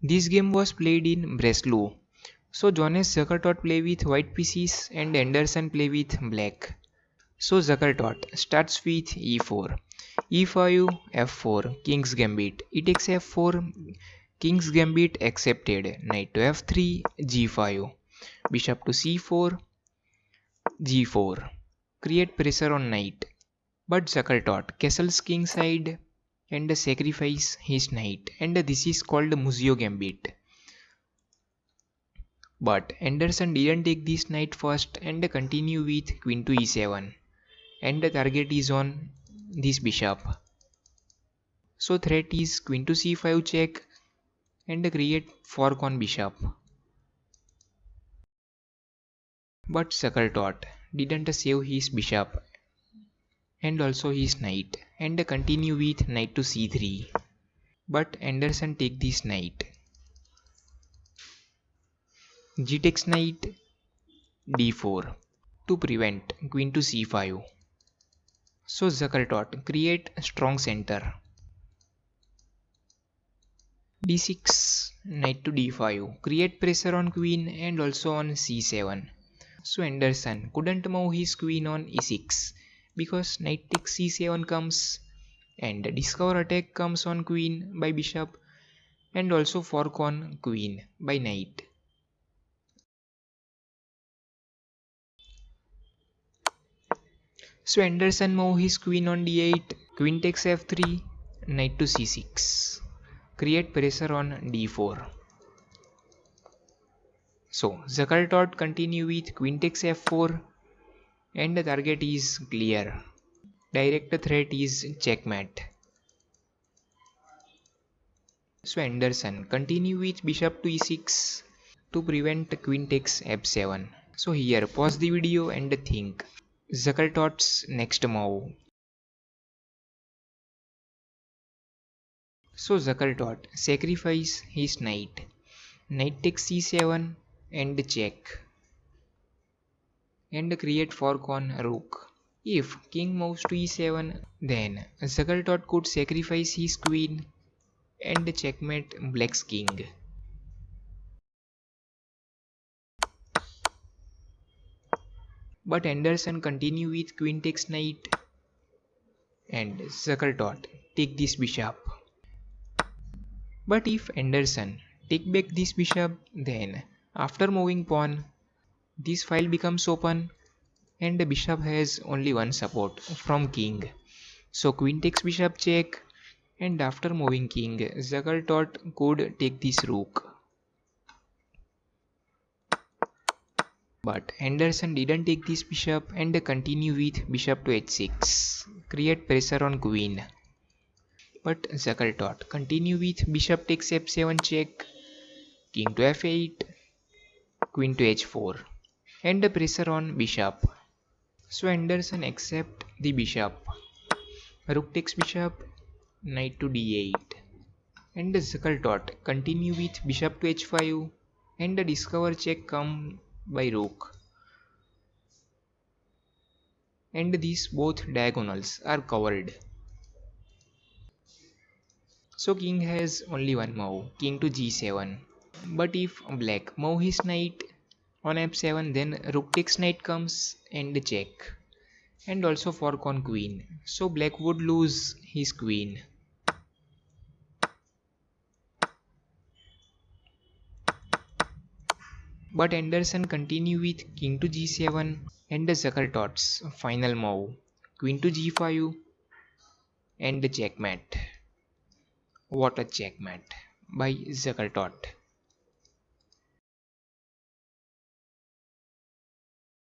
This game was played in Breslau. So Johannes Zukertort play with white pieces and Anderssen play with black. So Zukertort starts with e4, e5, f4, King's Gambit. He takes f4, King's Gambit accepted. Knight to f3, g5, bishop to c4, g4. Create pressure on knight. But Zukertort castles king side and sacrifice his knight, and this is called Muzio Gambit. But Anderssen didn't take this knight first and continue with queen to e7, and the target is on this bishop. So threat is queen to c5 check and create fork on bishop. But Zukertort didn't save his bishop and also his knight and continue with knight to c3. But Anderssen take this knight. G takes knight d4 to prevent queen to c5. So Zukertort create strong center. d6, knight to d5, create pressure on queen and also on c7. So Anderssen couldn't move his queen on e6 because knight takes c7 comes and discover attack comes on queen by bishop and also fork on queen by knight. So Anderssen move his queen on d8, queen takes f3, knight to c6, create pressure on d4. So Zukertort continue with queen takes f4 and the target is clear. Direct threat is checkmate. So Anderssen continue with bishop to e6 to prevent queen takes f7. So here pause the video and think. Zukertort's next move. So Zukertort sacrifice his knight. Knight takes c7 and check and create fork on rook. If king moves to e7, then Zukertort could sacrifice his queen and checkmate black's king. But Anderssen continue with queen takes knight and Zukertort take this bishop. But if Anderssen take back this bishop, then after moving pawn, this file becomes open and the bishop has only one support from king. So queen takes bishop check and after moving king, Zukertort could take this rook. But Anderssen didn't take this bishop and continue with bishop to h6, create pressure on queen. But Zukertort continue with bishop takes f7 check, king to f8, queen to h4 and the pressure on bishop. So Anderssen accept the bishop, rook takes bishop, knight to d8 and Zukertort continue with bishop to h5 and the discover check come by rook. And these both diagonals are covered. So king has only one move, king to g7. But if black move his knight on f7, then rook takes knight comes and check. And also fork on queen. So black would lose his queen. But Anderssen continue with king to g7 and the Zukertort's final move, queen to g5 and the checkmate. What a checkmate by Zukertort.